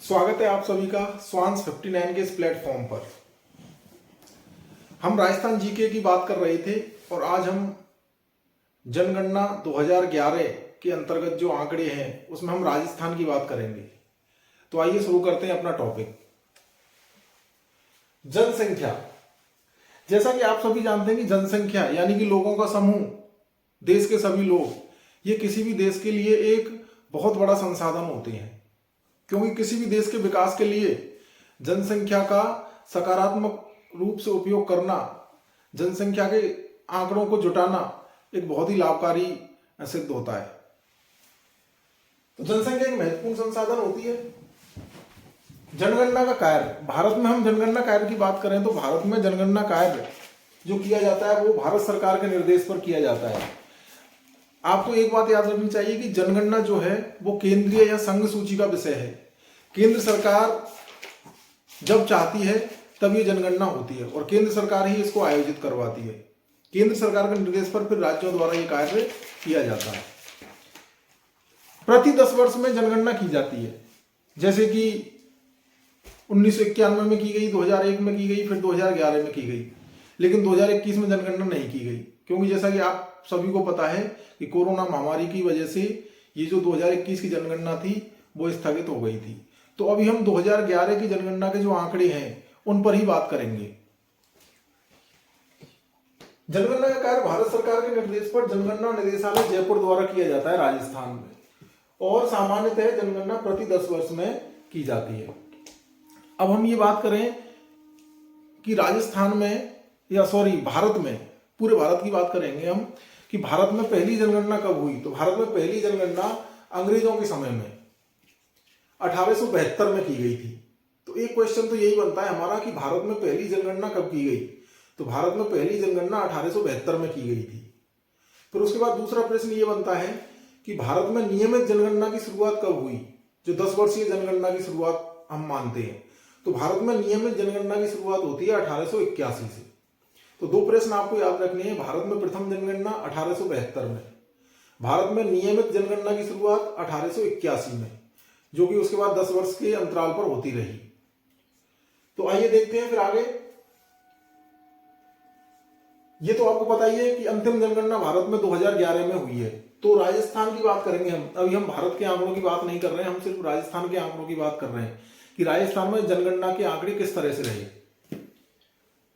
स्वागत है आप सभी का स्वांस 59 के इस प्लेटफॉर्म पर। हम राजस्थान जीके की बात कर रहे थे और आज हम जनगणना 2011 के अंतर्गत जो आंकड़े हैं उसमें हम राजस्थान की बात करेंगे। तो आइए शुरू करते हैं अपना टॉपिक। जनसंख्या। जैसा कि आप सभी जानते हैं कि जनसंख्या यानी कि लोगों का समूह, देश के सभी लोग, ये किसी भी देश के लिए एक बहुत बड़ा संसाधन होते हैं, क्योंकि किसी भी देश के विकास के लिए जनसंख्या का सकारात्मक रूप से उपयोग करना, जनसंख्या के आंकड़ों को जुटाना एक बहुत ही लाभकारी सिद्ध होता है। तो जनसंख्या एक महत्वपूर्ण संसाधन होती है। जनगणना का कार्य, भारत में हम जनगणना कार्य की बात करें तो भारत में जनगणना कार्य जो किया जाता है वो भारत सरकार के निर्देश पर किया जाता है। आपको एक बात याद रखनी चाहिए कि जनगणना जो है वो केंद्रीय या संघ सूची का विषय है। केंद्र सरकार जब चाहती है तब ये जनगणना होती है और केंद्र सरकार ही इसको आयोजित करवाती है। केंद्र सरकार के निर्देश पर फिर राज्यों द्वारा ये कार्य किया जाता है। प्रति 10 वर्ष में जनगणना की जाती है, जैसे कि 1991 में की गई, 2001 में की गई, फिर 2011 में की गई, लेकिन 2021 में जनगणना नहीं की गई, क्योंकि जैसा कि आप सभी को पता है कि कोरोना महामारी की वजह से ये जो 2021 की जनगणना थी वो स्थगित हो गई थी। तो अभी हम 2011 की जनगणना के जो आंकड़े हैं उन पर ही बात करेंगे। जनगणना का कार्य भारत सरकार के निर्देश पर जनगणना निदेशालय जयपुर द्वारा किया जाता है राजस्थान में, और सामान्यतः जनगणना प्रति 10 वर्ष में की जाती है। अब हम ये बात करें कि राजस्थान में भारत में, पूरे भारत की बात करेंगे हम कि भारत में पहली जनगणना कब हुई। तो भारत में पहली जनगणना अंग्रेजों के समय में 1872 में की गई थी। तो एक क्वेश्चन तो यही बनता है हमारा कि भारत में पहली जनगणना कब की गई। तो भारत में पहली जनगणना 1872 में की गई थी। फिर उसके बाद दूसरा प्रश्न ये बनता है कि भारत में नियमित जनगणना की शुरुआत कब हुई, जो 10 वर्षीय जनगणना की शुरुआत हम मानते हैं। तो भारत में नियमित जनगणना की शुरुआत होती है 1881 से। तो दो प्रश्न आपको याद रखने हैं। भारत में प्रथम जनगणना 1872 में, भारत में नियमित जनगणना की शुरुआत 1881 में, जो कि उसके बाद 10 वर्ष के अंतराल पर होती रही। तो आइए देखते हैं फिर आगे। ये तो आपको पता ही है कि अंतिम जनगणना भारत में 2011 में हुई है। तो राजस्थान की बात करेंगे हम। अभी हम भारत के आंकड़ों की बात नहीं कर रहे हैं, हम सिर्फ राजस्थान के आंकड़ों की बात कर रहे हैं कि राजस्थान में जनगणना के आंकड़े किस तरह से रहे।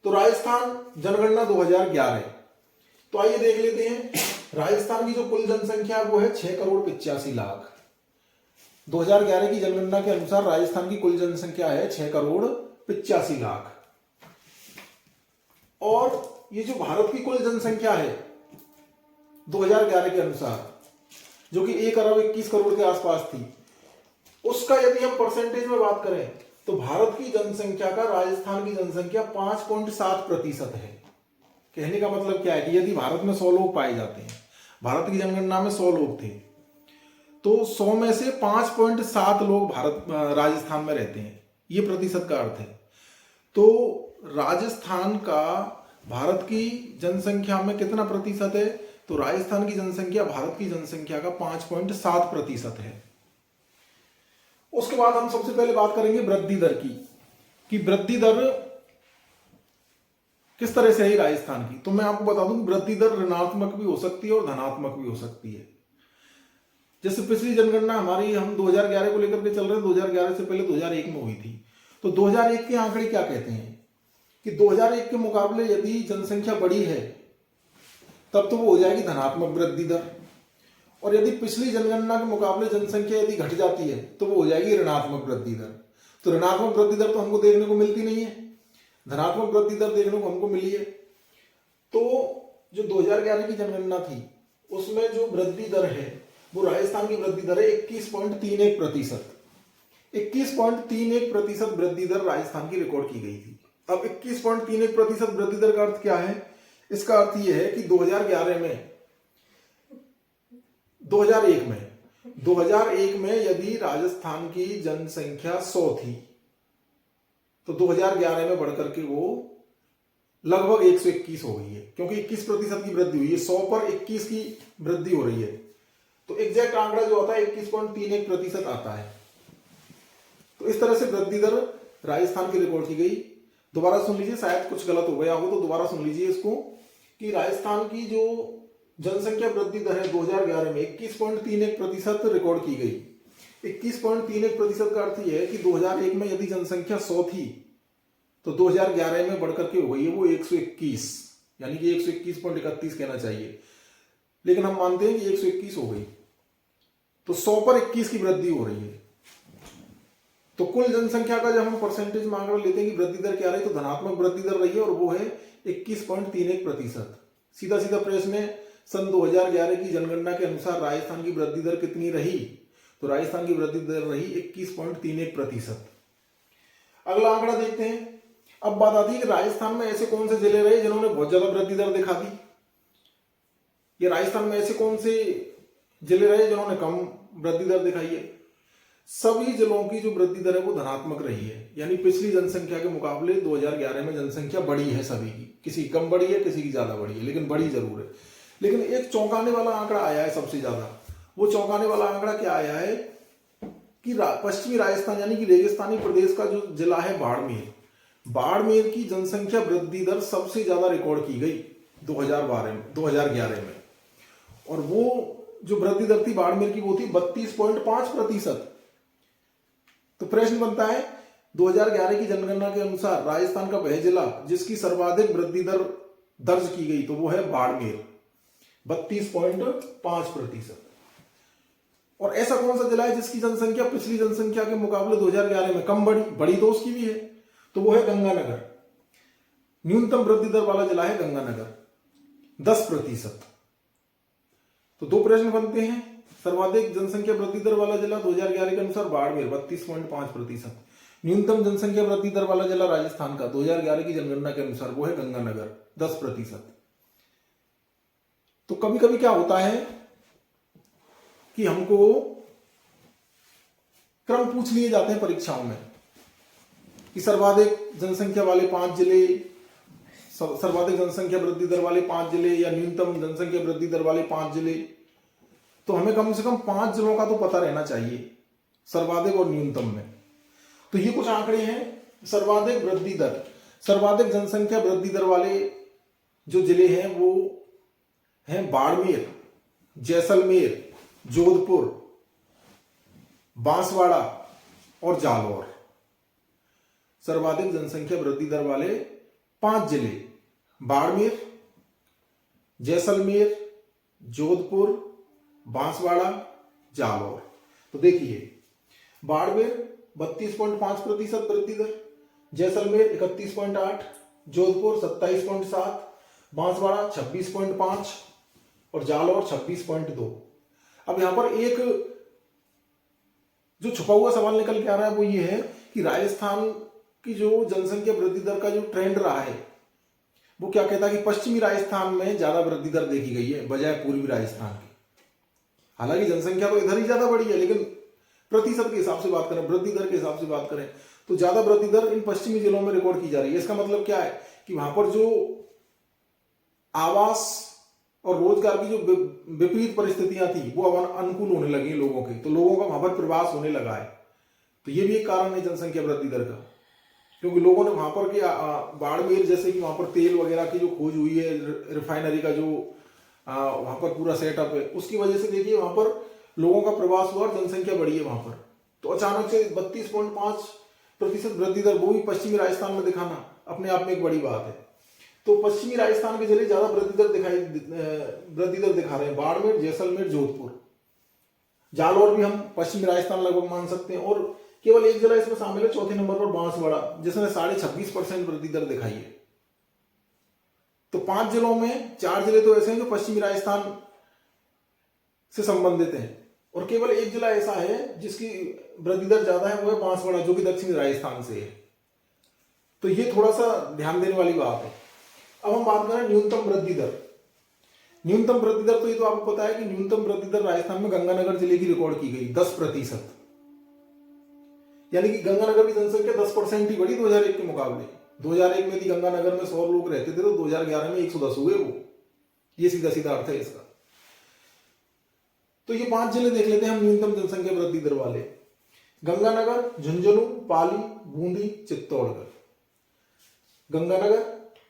तो राजस्थान जनगणना 2011। तो आइए देख लेते हैं। राजस्थान की जो कुल जनसंख्या वो है 6,85,00,000। 2011 की जनगणना के अनुसार राजस्थान की कुल जनसंख्या है 6,85,00,000। और ये जो भारत की कुल जनसंख्या है 2011 के अनुसार, जो कि 1,21,00,00,000 के आसपास थी, उसका यदि हम परसेंटेज में बात करें तो भारत की जनसंख्या का राजस्थान की जनसंख्या 5.7% है। कहने का मतलब क्या है कि यदि भारत में 100 लोग पाए जाते हैं, भारत की जनगणना में 100 लोग थे, तो 100 में से 5.7 लोग राजस्थान में रहते हैं। ये प्रतिशत का अर्थ है। तो राजस्थान का भारत की जनसंख्या में कितना प्रतिशत है? तो राजस्थान की जनसंख्या भारत की जनसंख्या का 5.7% है। उसके बाद हम सबसे पहले बात करेंगे वृद्धि दर की, कि वृद्धि दर किस तरह से है राजस्थान की। तो मैं आपको बता दूं कि वृद्धि दर ऋणात्मक भी हो सकती है और धनात्मक भी हो सकती है। जैसे पिछली जनगणना हमारी, हम 2011 को लेकर के चल रहे हैं, 2011 से पहले 2001 में हुई थी। तो 2001 के आंकड़े क्या कहते हैं कि 2001 के मुकाबले यदि जनसंख्या बढ़ी है तब तो वो हो जाएगी धनात्मक वृद्धि दर, और यदि पिछली जनगणना के मुकाबले जनसंख्या यदि घट जाती है तो वो हो जाएगी ऋणात्मक वृद्धि दर। तो ऋणात्मक वृद्धि दर तो हमको देखने को मिलती नहीं है, धनात्मक वृद्धि दर देखने को हमको मिली है। तो जो 2011 की जनगणना थी उसमें जो वृद्धि दर है वो राजस्थान की वृद्धि दर है 21.31%। 21.31% वृद्धि दर राजस्थान की रिकॉर्ड की गई थी। अब 21.31% वृद्धि दर का अर्थ क्या है? इसका अर्थ यह है कि 2001 में यदि राजस्थान की जनसंख्या 100 थी तो 2011 में बढ़कर के वो लगभग 121 हो गई है, क्योंकि 21% की वृद्धि हुई है। 100 पर 21 की वृद्धि हो रही है, तो एग्जैक्ट आंकड़ा जो आता है 21.31% आता है। तो तो इस तरह से वृद्धि दर राजस्थान की रिकॉर्ड की गई। दोबारा सुन लीजिए, शायद कुछ गलत हो गया हो तो दोबारा सुन लीजिए इसको, कि राजस्थान की जो जनसंख्या वृद्धि दर है 2011 में 21.31% रिकॉर्ड की गई। 21.31% का अर्थ यह है कि 2001 में यदि जनसंख्या 100 थी तो 2011 में बढ़कर के हो गई है वो 121, यानी कि 121.31 कहना चाहिए, लेकिन हम मानते हैं कि 121 हो गई, तो 100 पर 21 की वृद्धि हो रही है। तो कुल जनसंख्या का जब हम परसेंटेज में आंकड़ा लेते हैं कि वृद्धि दर क्या रही, तो धनात्मक वृद्धि दर रही है और वो है 21.31%। सीधा सीधा प्रश्न है, सन 2011 की जनगणना के अनुसार राजस्थान की वृद्धि दर कितनी रही, तो राजस्थान की वृद्धि दर रही 21.31%। अगला आंकड़ा देखते हैं। अब बात आती है कि राजस्थान में ऐसे कौन से जिले रहे जिन्होंने बहुत ज्यादा वृद्धि दर दिखा दी, ये राजस्थान में ऐसे कौन से जिले रहे जिन्होंने कम वृद्धि दर दिखाई है। सभी जिलों की जो वृद्धि दर है वो धनात्मक रही है, यानी पिछली जनसंख्या के मुकाबले 2011 में जनसंख्या बढ़ी है सभी की, किसी की कम बढ़ी है, किसी की ज्यादा बढ़ी है, लेकिन बढ़ी जरूर है। लेकिन एक चौंकाने वाला आंकड़ा आया है सबसे ज्यादा। वो चौंकाने वाला आंकड़ा क्या आया है कि पश्चिमी राजस्थान यानी कि रेगिस्तानी प्रदेश का जो जिला है बाड़मेर की जनसंख्या वृद्धि दर सबसे ज्यादा रिकॉर्ड की गई 2011 में, और वो जो वृद्धि दर थी बाड़मेर की वो थी 32.5%। तो प्रश्न बनता है 2011 की जनगणना के अनुसार राजस्थान का वह जिला जिसकी सर्वाधिक वृद्धि दर दर्ज की गई तो वो है बाड़मेर, 32.5%। और ऐसा कौन सा जिला है जिसकी जनसंख्या पिछली जनसंख्या के मुकाबले 2011 में कम बढ़ी तो उसकी भी है, तो वो है गंगानगर। न्यूनतम वृद्धि दर वाला जिला है गंगानगर, 10%। तो दो प्रश्न बनते हैं। सर्वाधिक जनसंख्या वृद्धि दर वाला जिला 2011 के अनुसार बाड़मेर 32.5%, न्यूनतम जनसंख्या वृद्धि दर वाला जिला राजस्थान का 2011 की जनगणना के अनुसार वो है गंगानगर, 10%। तो कभी कभी क्या होता है कि हमको क्रम पूछ लिए जाते हैं परीक्षाओं में कि सर्वाधिक जनसंख्या वाले 5 जिले, सर्वाधिक जनसंख्या वृद्धि दर वाले 5 जिले या न्यूनतम जनसंख्या वृद्धि दर वाले 5 जिले। तो हमें कम से कम 5 जिलों का तो पता रहना चाहिए सर्वाधिक और न्यूनतम में। तो ये कुछ आंकड़े हैं सर्वाधिक वृद्धि दर, सर्वाधिक जनसंख्या वृद्धि दर वाले जो जिले हैं वो हैं बाड़मेर, जैसलमेर, जोधपुर, बांसवाड़ा और जालौर। सर्वाधिक जनसंख्या वृद्धि दर वाले 5 जिले बाड़मेर, जैसलमेर, जोधपुर, बांसवाड़ा, जालौर। तो देखिए बाड़मेर 32.5% वृद्धि दर, जैसलमेर 31.8, जोधपुर 27.7, बांसवाड़ा 26.5 और जालौर 26.2। अब यहां पर एक जो छुपा हुआ सवाल निकल के आ रहा है वो ये है कि राजस्थान की जो जनसंख्या वृद्धि दर का जो ट्रेंड रहा है वो क्या कहता है कि पश्चिमी राजस्थान में ज्यादा वृद्धि दर देखी गई है बजाय पूर्वी राजस्थान की। हालांकि जनसंख्या तो इधर ही ज्यादा बढ़ी है, लेकिन प्रतिशत के हिसाब से बात करें, वृद्धि दर के हिसाब से बात करें तो ज्यादा वृद्धि दर इन पश्चिमी जिलों में रिकॉर्ड की जा रही है। इसका मतलब क्या है कि वहां पर जो आवास और रोजगार की जो विपरीत परिस्थितियां थी वो अब अनुकूल होने लगी लोगों की, तो लोगों का वहां पर प्रवास होने लगा है। तो ये भी एक कारण है जनसंख्या वृद्धि दर का, क्योंकि लोगों ने वहां पर के बाड़मेर जैसे कि वहां पर तेल वगैरह की जो खोज हुई है, रिफाइनरी का जो वहां पर पूरा सेटअप है, उसकी वजह से देखिए वहां पर लोगों का प्रवास हुआ और जनसंख्या बढ़ी है वहां पर। तो अचानक से 32.5% वृद्धि दर वो भी पश्चिमी राजस्थान में दिखाना अपने आप में एक बड़ी बात है। तो पश्चिमी राजस्थान के जिले ज्यादा वृद्धि दर दिखा रहे हैं, बाड़मेर, जैसलमेर, जोधपुर, जालौर भी हम पश्चिमी राजस्थान लगभग मान सकते हैं। और केवल एक जिला इसमें शामिल है चौथे नंबर पर बांसवाड़ा, जिसने 26.5% वृद्धि दर दिखाई है। तो 5 जिलों में 4 जिले तो ऐसे हैं जो पश्चिमी राजस्थान से संबंधित हैं और केवल एक जिला ऐसा है जिसकी वृद्धि दर ज्यादा है, वो है बांसवाड़ा जो कि दक्षिणी राजस्थान से है। तो ये थोड़ा सा ध्यान देने वाली बात है। अब हम बात करें न्यूनतम वृद्धि दर। न्यूनतम वृद्धि दर तो ये तो आपको पता है कि न्यूनतम वृद्धि दर राजस्थान में गंगानगर जिले की रिकॉर्ड की गई 10%, यानी कि गंगानगर की जनसंख्या 10% ही बढ़ी 2001 के मुकाबले। 2001 में थी गंगानगर में 100 लोग रहते थे तो 2011 में 110 हुए वो। ये सीधा सीधा अर्थ है इसका। तो ये 5 जिले देख लेते हैं हम न्यूनतम जनसंख्या वृद्धि दर वाले। गंगानगर, झुंझुनू, पाली, बूंदी, चित्तौड़गढ़। गंगानगर,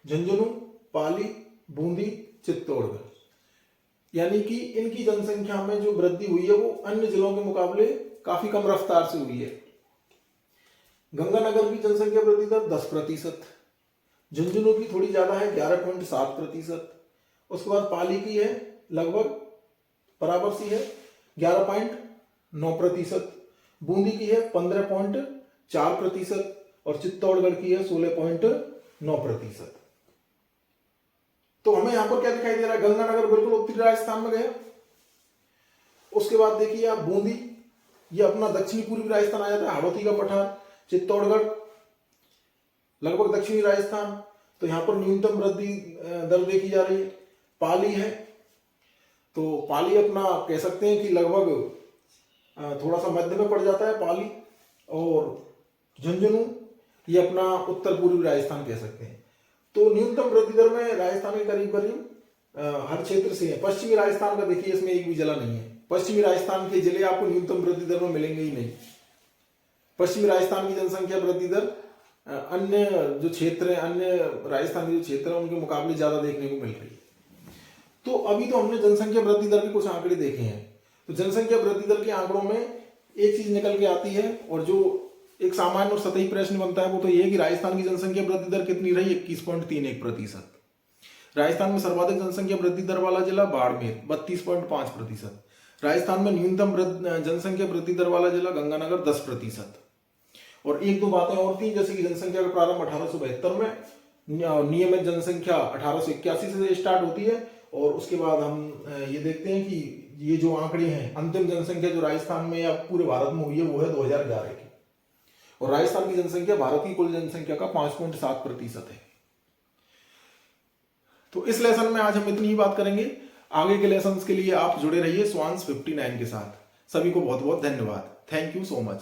झुंझुनू, पाली, बूंदी, चित्तौड़गढ़। यानी कि इनकी जनसंख्या में जो वृद्धि हुई है वो अन्य जिलों के मुकाबले काफी कम रफ्तार से हुई है। गंगानगर की जनसंख्या वृद्धि दर 10%, झुंझुनू की थोड़ी ज्यादा है 11.7%, उसके बाद पाली की है लगभग बराबर सी है 11.9%, बूंदी की है 15.4% और चित्तौड़गढ़ की है 16.9%। तो हमें यहां पर क्या दिखाई दे रहा है, गंगानगर बिल्कुल उत्तरी राजस्थान में गया। उसके बाद देखिए आप बूंदी, ये अपना दक्षिणी पूर्वी राजस्थान आ जाता है, हाड़ौती का पठार। चित्तौड़गढ़ लगभग दक्षिणी राजस्थान, तो यहां पर न्यूनतम वृद्धि दर देखी जा रही है। पाली है, तो पाली अपना कह सकते हैं कि लगभग थोड़ा सा मध्य में पड़ जाता है पाली, और झुंझुनू ये अपना उत्तर पूर्वी राजस्थान कह सकते हैं। तो न्यूनतम वृद्धि दर में राजस्थान के करीब करीब हर क्षेत्र से है। पश्चिमी राजस्थान का देखिए इसमें एक भी जिला नहीं है, पश्चिमी राजस्थान के जिले आपको न्यूनतम वृद्धि दर में मिलेंगे ही नहीं। पश्चिमी राजस्थान की जनसंख्या वृद्धि दर अन्य जो क्षेत्र है, अन्य राजस्थान के जो क्षेत्र है उनके मुकाबले ज्यादा देखने को मिल रही है। तो अभी तो हमने जनसंख्या वृद्धि दर के कुछ आंकड़े देखे हैं। तो जनसंख्या वृद्धि दर के आंकड़ों में एक चीज निकल के आती है, और जो एक सामान्य और सतही प्रश्न बनता है वो तो ये है कि राजस्थान की जनसंख्या वृद्धि दर कितनी रही, 21.31%। राजस्थान में सर्वाधिक जनसंख्या वृद्धि दर वाला जिला बाड़मेर 32.5%। राजस्थान में न्यूनतम जनसंख्या वृद्धि दर वाला जिला गंगानगर 10%। और एक दो बातें और थी, जैसे कि जनसंख्या का प्रारंभ 1872 में, नियमित जनसंख्या 1881 से स्टार्ट होती है, और उसके बाद हम ये देखते हैं कि ये जो आंकड़े हैं, अंतिम जनसंख्या जो राजस्थान में या पूरे भारत में हुई है वो है 2011 की। और राजस्थान की जनसंख्या भारत की कुल जनसंख्या का 5.7% है। तो इस लेसन में आज हम इतनी ही बात करेंगे। आगे के लेसन्स के लिए आप जुड़े रहिए स्वांस 59 के साथ। सभी को बहुत बहुत धन्यवाद। Thank you so much.